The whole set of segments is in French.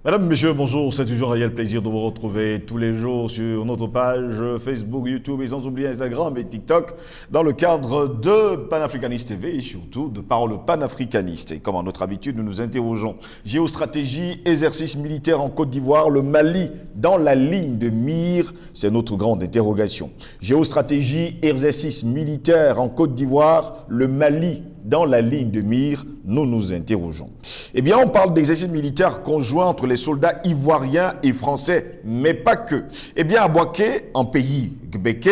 Madame, Messieurs, bonjour, c'est toujours un réel plaisir de vous retrouver tous les jours sur notre page Facebook, YouTube et sans oublier Instagram et TikTok dans le cadre de Panafricaniste TV et surtout de Parole panafricaniste. Et comme à notre habitude, nous nous interrogeons géostratégie, exercice militaire en Côte d'Ivoire, le Mali dans la ligne de mire, c'est notre grande interrogation. Géostratégie, exercice militaire en Côte d'Ivoire, le Mali dans la ligne de mire, nous nous interrogeons. Eh bien, on parle d'exercices militaires conjoints entre les soldats ivoiriens et français, mais pas que. Eh bien, à Bouaké, en pays Gbeke,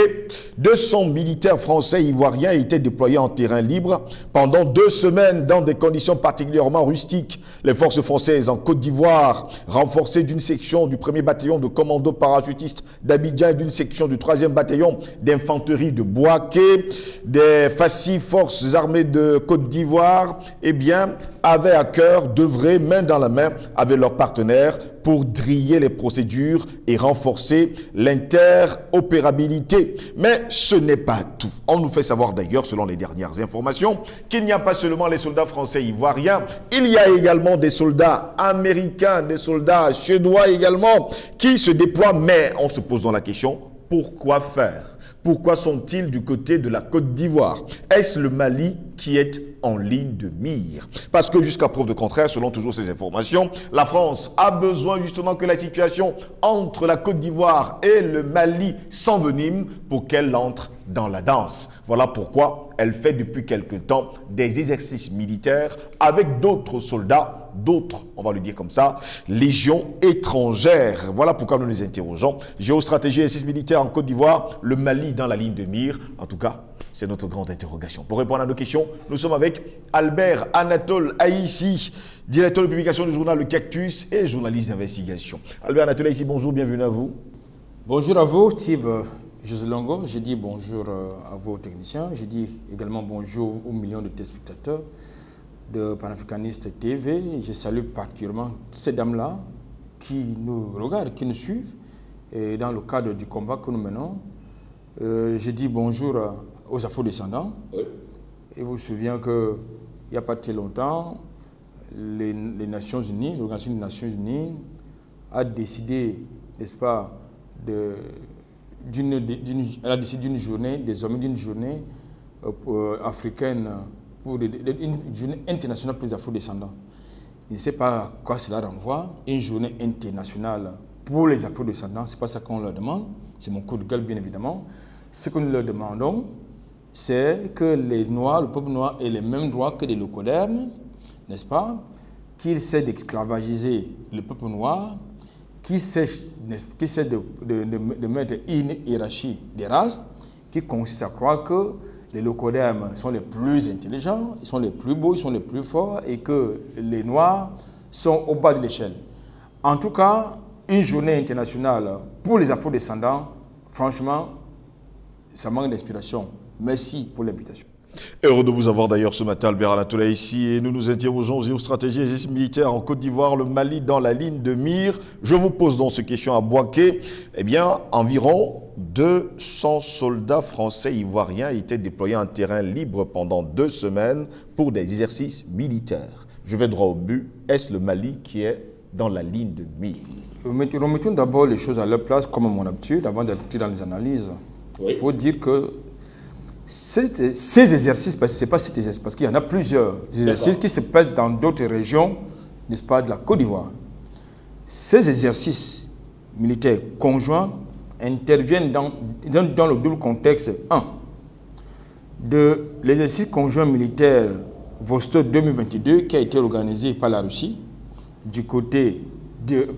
200 militaires français et ivoiriens étaient déployés en terrain libre pendant 2 semaines dans des conditions particulièrement rustiques. Les forces françaises en Côte d'Ivoire, renforcées d'une section du 1er bataillon de commandos parachutistes d'Abidjan et d'une section du 3e bataillon d'infanterie de Bouaké, des FACI, forces armées de Côte d'Ivoire, eh bien, avaient à cœur d'œuvrer main dans la main avec leurs partenaires pour driller les procédures et renforcer l'interopérabilité. Mais ce n'est pas tout. On nous fait savoir d'ailleurs, selon les dernières informations, qu'il n'y a pas seulement les soldats français et ivoiriens, il y a également des soldats américains, des soldats suédois également, qui se déploient. Mais on se pose dans la question, pourquoi faire ? Pourquoi sont-ils du côté de la Côte d'Ivoire? Est-ce le Mali qui est en ligne de mire? Parce que jusqu'à preuve de contraire, selon toujours ces informations, la France a besoin justement que la situation entre la Côte d'Ivoire et le Mali s'envenime pour qu'elle entre dans la danse. Voilà pourquoi elle fait depuis quelque temps des exercices militaires avec d'autres soldats, d'autres, on va le dire comme ça, légions étrangères. Voilà pourquoi nous nous interrogeons. Géostratégie et exercices militaires en Côte d'Ivoire, le Mali dans la ligne de mire. En tout cas, c'est notre grande interrogation. Pour répondre à nos questions, nous sommes avec Albert Anatole Aïssi, directeur de publication du journal Le Cactus et journaliste d'investigation. Albert Anatole Aïssi, bonjour, bienvenue à vous. Bonjour à vous, Steve José Longo. Je dis bonjour à vos techniciens. Je dis également bonjour aux millions de téléspectateurs de Panafricaniste TV. Je salue particulièrement ces dames-là qui nous regardent, qui nous suivent et dans le cadre du combat que nous menons. Je dis bonjour aux Afro-descendants. Oui. Et vous vous souvenez qu'il n'y a pas très longtemps, les Nations Unies, l'Organisation des Nations Unies a décidé, n'est-ce pas, elle a décidé d'une journée, désormais d'une journée africaine, pour une journée internationale pour les Afro-descendants. Je ne sais pas à quoi cela renvoie. Une journée internationale pour les Afro-descendants, ce n'est pas ça qu'on leur demande. C'est mon coup de gueule, bien évidemment. Ce que nous leur demandons, c'est que les Noirs, le peuple noir, aient les mêmes droits que les locodermes, n'est-ce pas? Qu'ils cessent d'esclavagiser le peuple noir, qu'ils cessent de mettre une hiérarchie des races, qui consiste à croire que les locodermes sont les plus intelligents, ils sont les plus beaux, ils sont les plus forts et que les Noirs sont au bas de l'échelle. En tout cas, une journée internationale pour les Afro-descendants, franchement, ça manque d'inspiration. Merci pour l'invitation. Heureux de vous avoir d'ailleurs ce matin, Albert Anatole ici, et nous nous interrogeons géostratégie et exercices militaires en Côte d'Ivoire, le Mali dans la ligne de mire. Je vous pose donc cette question à Bouaké. Eh bien, environ 200 soldats français et ivoiriens étaient déployés en terrain libre pendant 2 semaines pour des exercices militaires. Je vais droit au but. Est-ce le Mali qui est dans la ligne de mire? Remettons d'abord les choses à leur place, comme à mon habitude, avant d'être dans les analyses. Oui. Pour dire que ces exercices, ce n'est pas cet exercice, parce qu'il y en a plusieurs exercices qui se passent dans d'autres régions, n'est-ce pas, de la Côte d'Ivoire. Ces exercices militaires conjoints interviennent dans le double contexte 1 de l'exercice conjoint militaire Vostok 2022 qui a été organisé par la Russie du côté de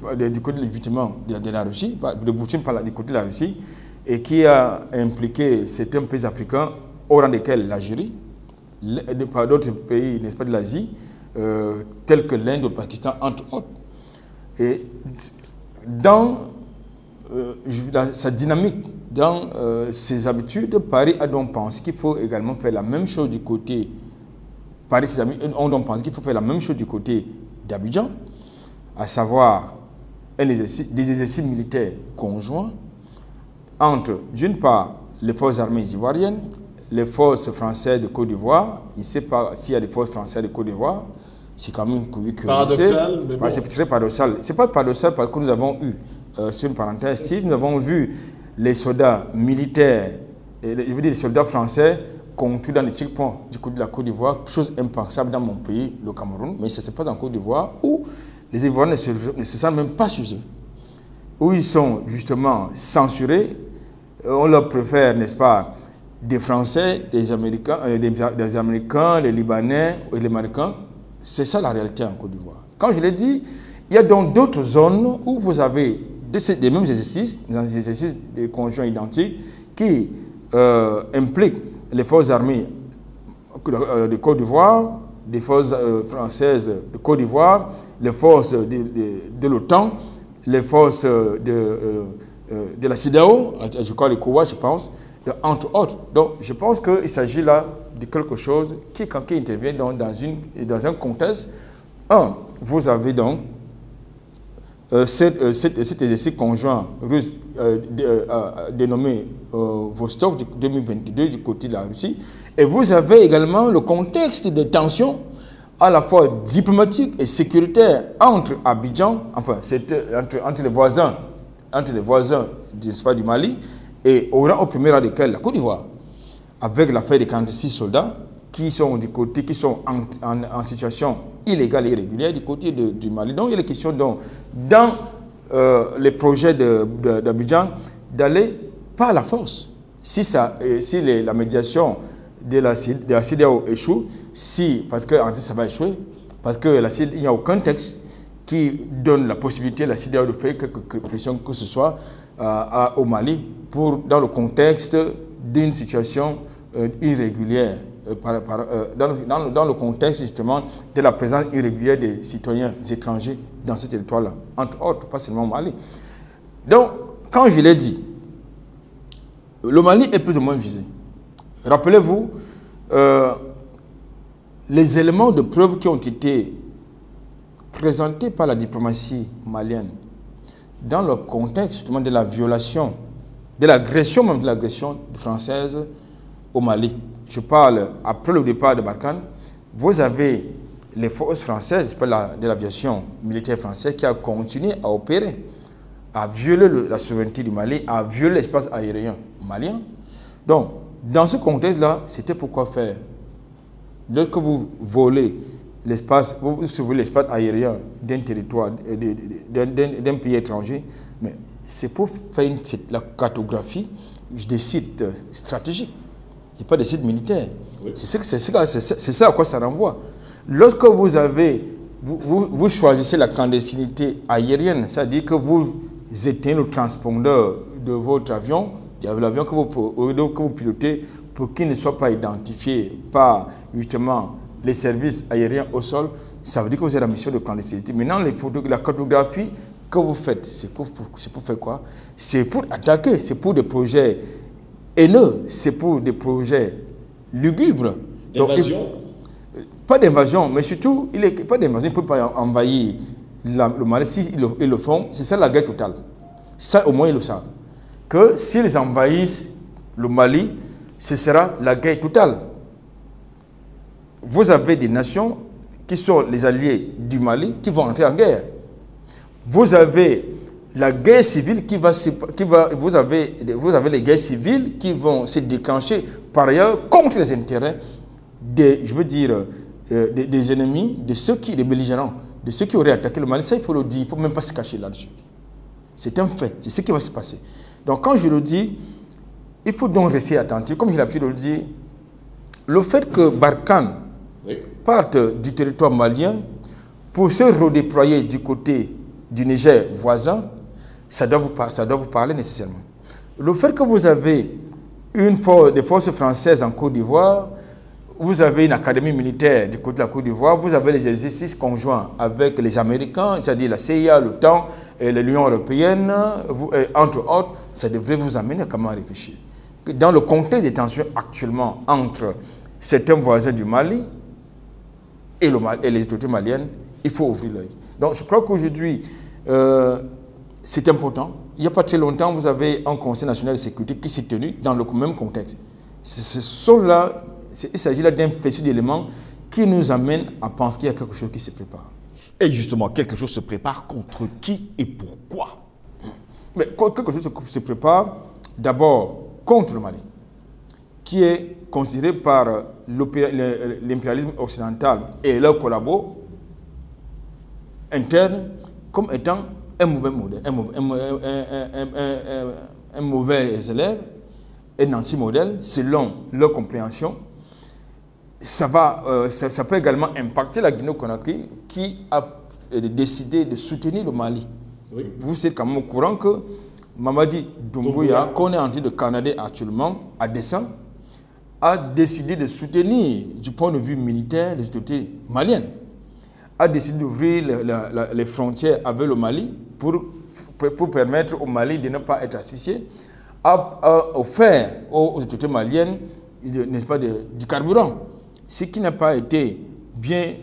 la Russie, de Poutine du côté de la Russie, et qui a impliqué certains pays africains, au rang desquels l'Algérie, par d'autres pays, n'est-ce pas, de l'Asie, tels que l'Inde ou le Pakistan, entre autres. Et dans sa dynamique, dans ses habitudes, Paris a donc pensé qu'il faut également faire la même chose du côté. Paris a donc pensé qu'il faut faire la même chose du côté d'Abidjan, à savoir des exercices militaires conjoints entre, d'une part, les forces armées ivoiriennes, les forces françaises de Côte d'Ivoire. Il ne sait pas s'il y a des forces françaises de Côte d'Ivoire, C'est quand même une curiosité. Paradoxal, mais bon. C'est très paradoxal. Ce n'est pas paradoxal parce que nous avons eu, sur une parenthèse, Steve, nous avons vu les soldats militaires, je veux dire les soldats français, conduits dans les checkpoints du côté de la Côte d'Ivoire, chose impensable dans mon pays, le Cameroun, mais ça se passe en Côte d'Ivoire, où les Ivoiriens ne se sentent même pas chez eux, où ils sont justement censurés. On leur préfère, n'est-ce pas, des Français, des Américains, des Libanais et les Marocains. C'est ça la réalité en Côte d'Ivoire. Quand je l'ai dit, il y a donc d'autres zones où vous avez des mêmes exercices, des exercices de conjoints identiques qui impliquent les forces armées de Côte d'Ivoire, des forces françaises de Côte d'Ivoire, les forces de l'OTAN, les forces de la CEDEAO, je crois les COA, je pense, entre autres. Donc, je pense qu'il s'agit là de quelque chose qui intervient dans un contexte. Vous avez donc cet exercice conjoint russe dénommé Vostok 2022 du côté de la Russie. Et vous avez également le contexte de tensions à la fois diplomatiques et sécuritaires entre Abidjan, enfin, entre les voisins du Mali, et au premier rang desquels la Côte d'Ivoire, avec l'affaire des 46 soldats qui sont du côté, qui sont en situation illégale et irrégulière du côté du Mali. Donc il est question dans les projets d'Abidjan d'aller par la force. Si la médiation de la CEDEAO échoue, parce que ça va échouer, parce qu'il n'y a aucun texte qui donne la possibilité à la CEDEAO de faire quelque pression que ce soit au Mali dans le contexte d'une situation irrégulière, dans le contexte justement de la présence irrégulière des citoyens étrangers dans ce territoire-là, entre autres, pas seulement au Mali. Donc, quand je l'ai dit, le Mali est plus ou moins visé. Rappelez-vous, les éléments de preuve qui ont été présentés par la diplomatie malienne dans le contexte justement de la violation, de l'agression même de l'agression française au Mali. Je parle après le départ de Barkhane, vous avez les forces françaises de l'aviation militaire française qui a continué à opérer, à violer la souveraineté du Mali, à violer l'espace aérien malien. Donc, dans ce contexte-là, c'était pourquoi faire. Lorsque vous volez l'espace, vous survolez l'espace aérien d'un territoire, d'un pays étranger, mais c'est pour faire la cartographie des sites stratégiques. Il n'y a pas de sites militaires. Oui. C'est ça à quoi ça renvoie. Lorsque vous choisissez la clandestinité aérienne, c'est-à-dire que vous éteignez le transpondeur de votre avion, l'avion que vous pilotez, pour qu'il ne soit pas identifié par justement les services aériens au sol, ça veut dire que vous avez la mission de clandestinité. Maintenant, la cartographie que vous faites, c'est pour faire quoi? C'est pour attaquer, c'est pour des projets haineux, c'est pour des projets lugubres. D'invasion? Pas d'invasion, mais surtout, pas d'invasion, il ne peut pas envahir le Mali. S'ils le font, c'est ça la guerre totale. Ça, au moins, ils le savent. Que s'ils envahissent le Mali, ce sera la guerre totale. Vous avez des nations qui sont les alliés du Mali qui vont entrer en guerre. Vous avez la guerre civile vous avez les guerres civiles qui vont se déclencher par ailleurs contre les intérêts des ennemis, des belligérants, de ceux qui auraient attaqué le Mali. Ça, il faut le dire, il ne faut même pas se cacher là-dessus. C'est un fait, c'est ce qui va se passer. Donc quand je le dis, il faut donc rester attentif. Comme j'ai l'habitude de le dire, le fait que Barkhane parte du territoire malien pour se redéployer du côté du Niger voisin, ça doit vous parler nécessairement. Le fait que vous avez des forces françaises en Côte d'Ivoire, vous avez une académie militaire du côté de la Côte d'Ivoire, vous avez les exercices conjoints avec les Américains, c'est-à-dire la CIA, l'OTAN et l'Union européenne, entre autres, ça devrait vous amener à comment réfléchir. Dans le contexte des tensions actuellement entre certains voisins du Mali et les autorités maliennes, il faut ouvrir l'œil. Donc je crois qu'aujourd'hui, c'est important. Il n'y a pas très longtemps, vous avez un Conseil national de sécurité qui s'est tenu dans le même contexte. Il s'agit là d'un faisceau d'éléments qui nous amène à penser qu'il y a quelque chose qui se prépare. Et justement, quelque chose se prépare contre qui et pourquoi? Mais quelque chose se prépare d'abord contre le Mali, qui est considéré par l'impérialisme occidental et leurs collabos internes comme étant un mauvais modèle, un mauvais élève, un anti-modèle selon leur compréhension. Ça peut également impacter la Guinée-Conakry qui a décidé de soutenir le Mali. Oui. Vous êtes quand même au courant que Mamadi Doumbouya, qu'on est en train de canader actuellement à dessein, a décidé de soutenir du point de vue militaire les autorités maliennes, a décidé d'ouvrir les frontières avec le Mali pour permettre au Mali de ne pas être asphyxié, a offert aux autorités maliennes, n'est-ce pas, du carburant, ce qui n'a pas été bien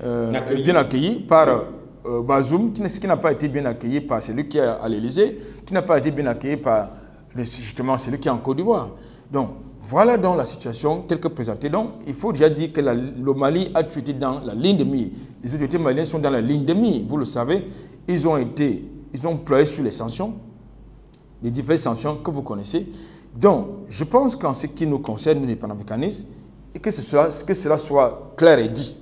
accueilli par Bazoum, ce qui n'a pas été bien accueilli par celui qui est à l'Élysée, qui n'a pas été bien accueilli par justement celui qui est en Côte d'Ivoire. Donc, voilà donc la situation telle que présentée. Donc, il faut déjà dire que le Mali a été dans la ligne de mire. Les autorités maliennes sont dans la ligne de mire. Vous le savez, ils ont ployé sur les sanctions, les diverses sanctions que vous connaissez. Donc, je pense qu'en ce qui nous concerne, les panafricanistes, et que cela soit clair et dit.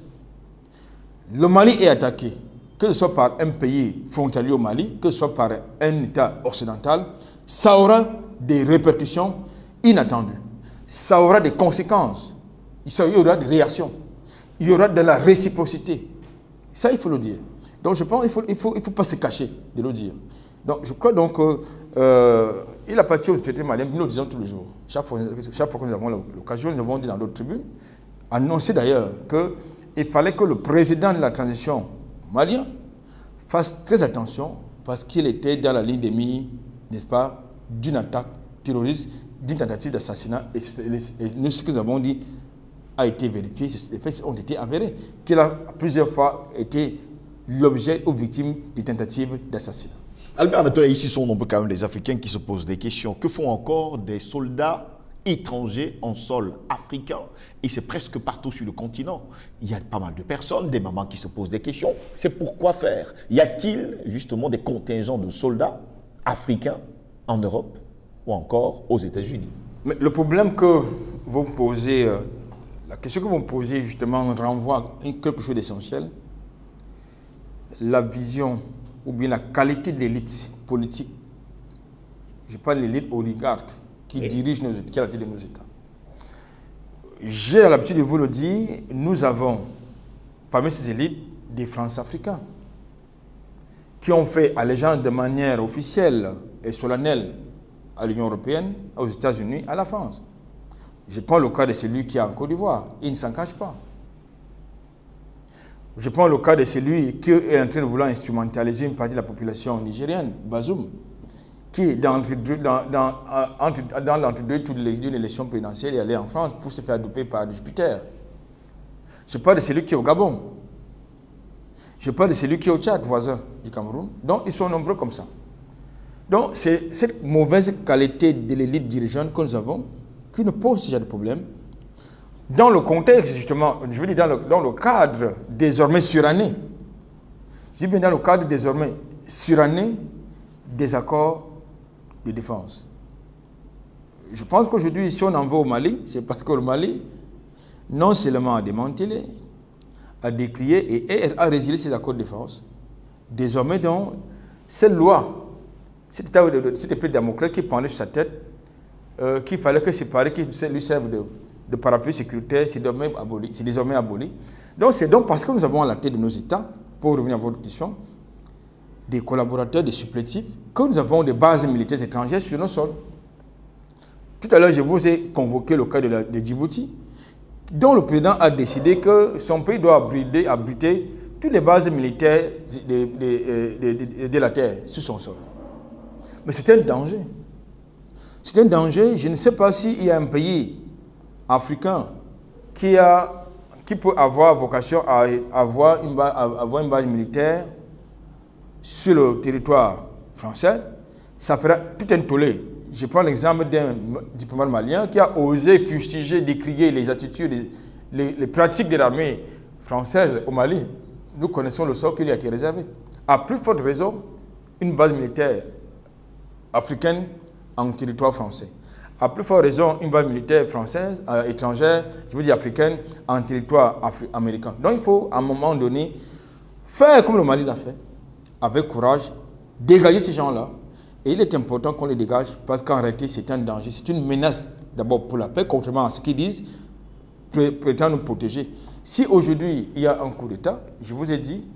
Le Mali est attaqué, que ce soit par un pays frontalier au Mali, que ce soit par un État occidental, ça aura des répercussions inattendues. Ça aura des conséquences. Il y aura des réactions. Il y aura de la réciprocité. Ça, il faut le dire. Donc, je pense qu'il ne faut pas se cacher de le dire. Donc, je crois donc il appartient aux autorités maliennes, nous le disons tous les jours. Chaque fois que nous avons l'occasion, nous avons dit dans d'autres tribunes, annoncé d'ailleurs qu'il fallait que le président de la transition malien fasse très attention parce qu'il était dans la ligne des mires, n'est-ce pas, d'une attaque terroriste, d'une tentative d'assassinat. Et nous, ce que nous avons dit a été vérifié, les faits ont été avérés, qu'il a plusieurs fois été l'objet ou victime de tentatives d'assassinat. Albert Natoya, ici sont nombreux quand même les Africains qui se posent des questions. Que font encore des soldats étrangers en sol africain? Et c'est presque partout sur le continent. Il y a pas mal de personnes, des mamans qui se posent des questions. C'est pourquoi faire? Y a-t-il justement des contingents de soldats africains en Europe ou encore aux États-Unis? Mais le problème que vous posez, la question que vous me posez justement renvoie à quelque chose d'essentiel. La vision ou bien la qualité de l'élite politique, je parle de l'élite oligarque qui dirige qui a la tête de nos États. J'ai l'habitude de vous le dire, nous avons parmi ces élites des France-Africains qui ont fait allégeance de manière officielle et solennelle à l'Union européenne, aux États-Unis, à la France. Je prends le cas de celui qui est en Côte d'Ivoire, il ne s'en cache pas. Je prends le cas de celui qui est en train de vouloir instrumentaliser une partie de la population nigérienne, Bazoum, qui, dans l'entre-deux tours de l'élection présidentielle, est allé en France pour se faire doper par Jupiter. Je parle de celui qui est au Gabon. Je parle de celui qui est au Tchad, voisin du Cameroun. Donc, ils sont nombreux comme ça. Donc, c'est cette mauvaise qualité de l'élite dirigeante que nous avons qui nous pose déjà des problèmes. Dans le contexte, justement, je veux dire dans le cadre désormais suranné, je dis bien dans le cadre désormais suranné des accords de défense. Je pense qu'aujourd'hui, si on en va au Mali, c'est parce que le Mali, non seulement a démantelé, a décrié et a résilié ces accords de défense, désormais, donc, cette loi, cet épée de Damoclès qui pendait sur sa tête, qu'il fallait que séparer, qui lui serve de parapluie sécuritaire, c'est désormais aboli. Donc, c'est donc parce que nous avons à la tête de nos États, pour revenir à votre question, des collaborateurs, des supplétifs, que nous avons des bases militaires étrangères sur nos sols. Tout à l'heure, je vous ai convoqué le cas de Djibouti, dont le président a décidé que son pays doit abriter toutes les bases militaires de la terre sur son sol. Mais c'est un danger. C'est un danger. Je ne sais pas s'il y a un pays africain qui peut avoir vocation à avoir une base militaire sur le territoire français. Ça fera tout un tollé. Je prends l'exemple d'un diplomate malien qui a osé fustiger, décrier les attitudes, les pratiques de l'armée française au Mali, nous connaissons le sort qui lui a été réservé. À plus forte raison, une base militaire africaine en territoire français. À plus forte raison, une base militaire française, étrangère, je veux dire africaine, en territoire américain. Donc il faut, à un moment donné, faire comme le Mali l'a fait, avec courage, dégager ces gens-là. Et il est important qu'on les dégage parce qu'en réalité, c'est un danger, c'est une menace d'abord pour la paix, contrairement à ce qu'ils disent, prétendent nous protéger. Si aujourd'hui, il y a un coup d'État, je vous ai dit,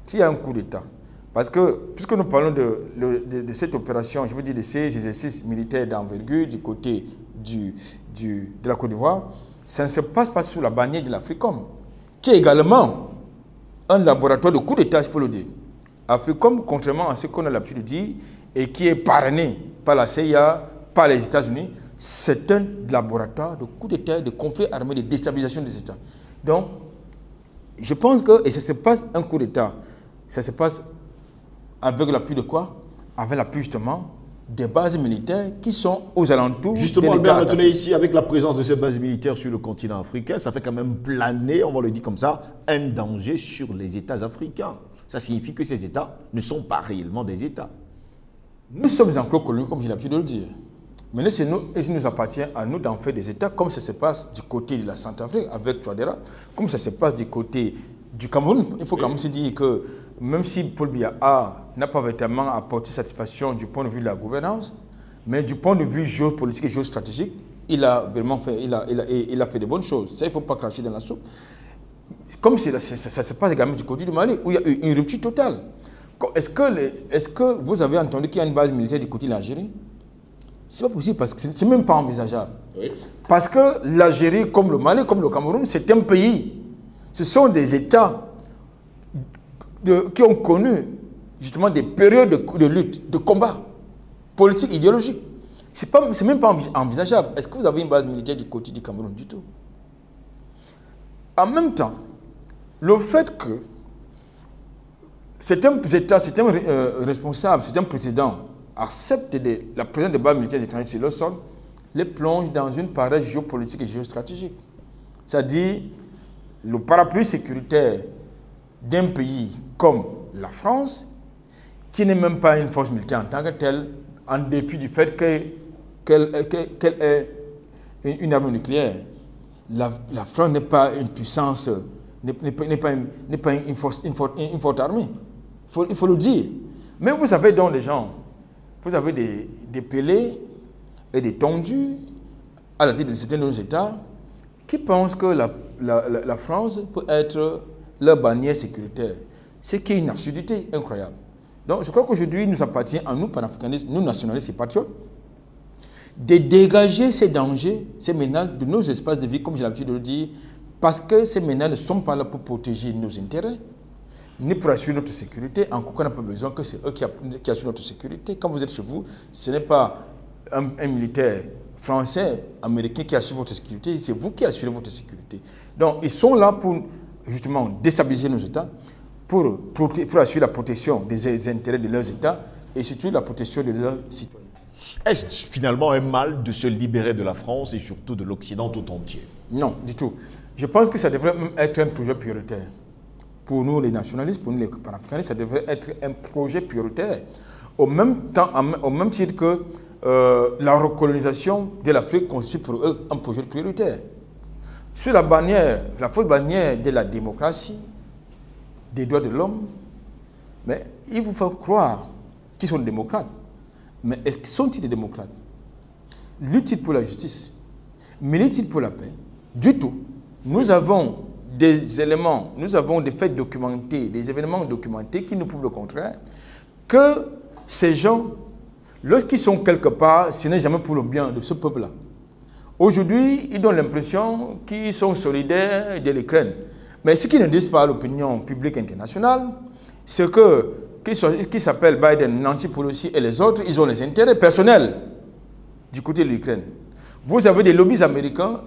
s'il y a un coup d'État, parce que, puisque nous parlons de cette opération, je veux dire de ces exercices militaires d'envergure du côté de la Côte d'Ivoire, ça ne se passe pas sous la bannière de l'Africom, qui est également un laboratoire de coup d'État, il faut le dire. Africom, contrairement à ce qu'on a l'habitude de dire, et qui est parrainé par la CIA, par les États-Unis, c'est un laboratoire de coup d'État, de conflits armés, de déstabilisation des États. Donc, je pense que, et ça se passe un coup d'État, ça se passe avec l'appui de quoi? Avec l'appui justement des bases militaires qui sont aux alentours. Justement, Albert, maintenant ici, avec la présence de ces bases militaires sur le continent africain, ça fait quand même planer, on va le dire comme ça, un danger sur les États africains. Ça signifie que ces États ne sont pas réellement des États. Nous sommes encore coloniaux, comme j'ai l'habitude de le dire. Mais il nous appartient à nous d'en faire des États, comme ça se passe du côté de la Centrafrique avec Touadéra, comme ça se passe du côté du Cameroun. Il faut quand même se dire que même si Paul Biya n'a pas véritablement apporté satisfaction du point de vue de la gouvernance, mais du point de vue géopolitique et géostratégique, il a vraiment fait, il a fait de bonnes choses. Ça, il ne faut pas cracher dans la soupe. Comme ça se passe également du côté du Mali, où il y a eu une rupture totale. Est-ce que vous avez entendu qu'il y a une base militaire du côté de l'Algérie? Ce n'est pas possible, parce que ce n'est même pas envisageable. Oui. Parce que l'Algérie, comme le Mali, comme le Cameroun, c'est un pays. Ce sont des États qui ont connu justement des périodes de lutte, de combat politique, idéologique. Ce n'est même pas envisageable. Est-ce que vous avez une base militaire du côté du Cameroun? Du tout. En même temps, le fait que certains États, certains responsables, certains présidents acceptent la présence des bases militaires étrangères sur leur sol, les plonge dans une paresse géopolitique et géostratégique. C'est-à-dire le parapluie sécuritaire d'un pays comme la France, qui n'est même pas une force militaire en tant que telle, en dépit du fait qu'elle ait une arme nucléaire. La France n'est pas une puissance, n'est pas une forte armée. Il faut le dire. Mais vous avez donc des gens, vous avez des Pélés et des tondus à la tête de certains de nos États qui pensent que la France peut être leur bannière sécuritaire. C'est qui est une absurdité incroyable. Donc je crois qu'aujourd'hui, il nous appartient à nous, panafricanistes, nous nationalistes et patriotes, de dégager ces dangers, ces menaces de nos espaces de vie, comme j'ai l'habitude de le dire, parce que ces menaces ne sont pas là pour protéger nos intérêts, ni pour assurer notre sécurité. Encore qu'on n'a pas besoin que c'est eux qui assurent notre sécurité. Quand vous êtes chez vous, ce n'est pas un militaire français, américain qui assure votre sécurité, c'est vous qui assurez votre sécurité. Donc, ils sont là pour justement déstabiliser nos États, pour assurer la protection des intérêts de leurs États et surtout la protection de leurs citoyens. Est-ce finalement un mal de se libérer de la France et surtout de l'Occident tout entier? Non, du tout. Je pense que ça devrait même être un projet prioritaire. Pour nous les nationalistes, pour nous les panafricanistes, ça devrait être un projet prioritaire. Au même titre que la recolonisation de l'Afrique constitue pour eux un projet prioritaire. Sur la bannière, la fausse bannière de la démocratie, des droits de l'homme, mais ils vous font croire qu'ils sont démocrates. Mais sont-ils des démocrates? Luttent-ils pour la justice? Militent-ils pour la paix? Du tout. Nous avons des éléments, nous avons des faits documentés, des événements documentés qui nous prouvent le contraire, que ces gens, lorsqu'ils sont quelque part, ce n'est jamais pour le bien de ce peuple-là. Aujourd'hui, ils donnent l'impression qu'ils sont solidaires de l'Ukraine. Mais ce qu'ils ne disent pas à l'opinion publique internationale, c'est que, qui s'appellent Biden, Nancy Pelosi et les autres, ils ont les intérêts personnels du côté de l'Ukraine. Vous avez des lobbies américains,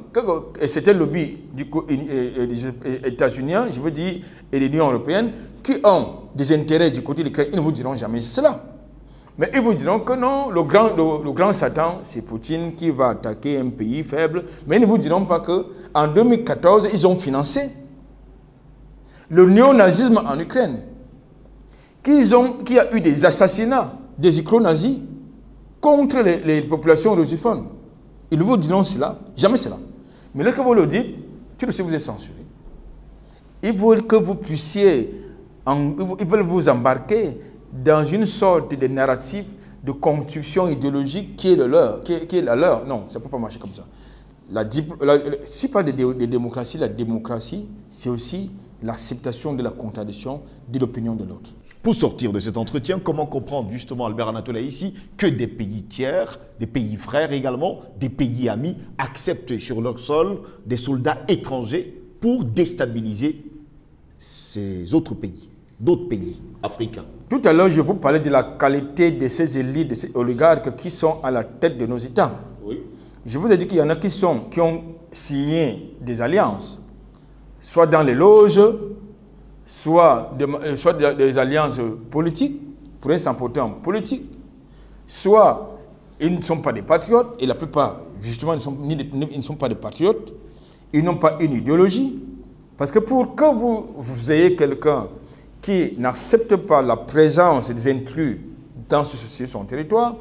et certains lobbies des États-Unis, je veux dire, et de l'Union européenne, qui ont des intérêts du côté de l'Ukraine. Ils ne vous diront jamais cela. Mais ils vous diront que non, le grand Satan, c'est Poutine qui va attaquer un pays faible. Mais ils ne vous diront pas qu'en 2014, ils ont financé Le néonazisme en Ukraine, qu'il y a eu des assassinats des ukro-nazis contre les populations russophones. Ils vous diront cela, jamais cela. Mais lorsque vous le dites, tout de suite vous êtes censuré. Ils veulent que vous puissiez, ils veulent vous embarquer dans une sorte de narratif de construction idéologique qui est la leur. Non, ça ne peut pas marcher comme ça. Si pas de démocratie, la démocratie, c'est aussi l'acceptation de la contradiction de l'opinion de l'autre. Pour sortir de cet entretien, comment comprendre justement, Albert Anatolaï, ici, que des pays tiers, des pays frères également, des pays amis, acceptent sur leur sol des soldats étrangers pour déstabiliser ces autres pays, d'autres pays africains? Tout à l'heure, je vous parlais de la qualité de ces élites, de ces oligarques qui sont à la tête de nos États. Oui. Je vous ai dit qu'il y en a qui ont signé des alliances, soit dans les loges, soit des alliances politiques, pour un sans-pourtant politique, soit ils ne sont pas des patriotes, et la plupart, justement, ils ne sont pas des patriotes, ils n'ont pas une idéologie. Parce que pour que vous ayez quelqu'un qui n'accepte pas la présence des intrus sur son territoire,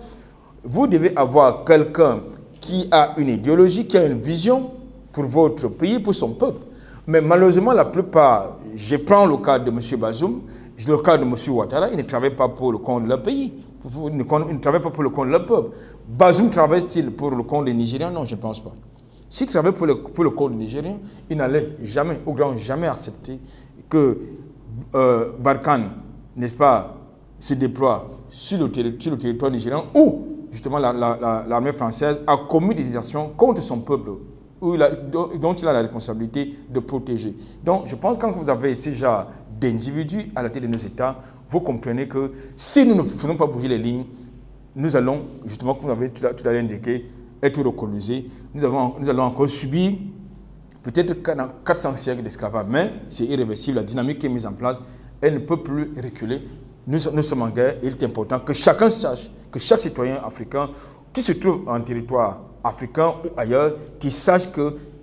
vous devez avoir quelqu'un qui a une idéologie, qui a une vision pour votre pays, pour son peuple. Mais malheureusement, la plupart, je prends le cas de M. Bazoum, le cas de M. Ouattara, ils ne travaillent pas pour le compte de leur pays. Ils ne travaillent pas pour le compte de leur peuple. Bazoum travaille-t-il pour le compte des Nigériens? Non, je ne pense pas. S'il travaillait pour le compte des Nigériens, il n'allait jamais, au grand jamais accepter que Barkhane, n'est-ce pas, se déploie sur le territoire nigérien où, justement, l'armée française a commis des actions contre son peuple, dont il a la responsabilité de protéger. Donc, je pense que quand vous avez ce genre d'individus à la tête de nos États, vous comprenez que si nous ne faisons pas bouger les lignes, nous allons, justement, comme vous avez tout à l'heure indiqué, être recolonisés. Nous allons encore subir peut-être 400 siècles d'esclavage, mais c'est irréversible. La dynamique qui est mise en place, elle ne peut plus reculer. Nous sommes en guerre et il est important que chacun sache, que chaque citoyen africain qui se trouve en territoire africain ou ailleurs, qu'il sache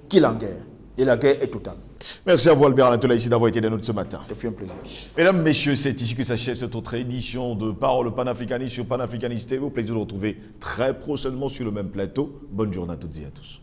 qu'il est en guerre. Et la guerre est totale. Merci à vous, Albert Anatolaï, ici d'avoir été des nôtres ce matin. Ça fait un plaisir. Mesdames, Messieurs, c'est ici que s'achève cette autre édition de Parole panafricaniste sur Panafricaniste TV. Au plaisir de vous retrouver très prochainement sur le même plateau. Bonne journée à toutes et à tous.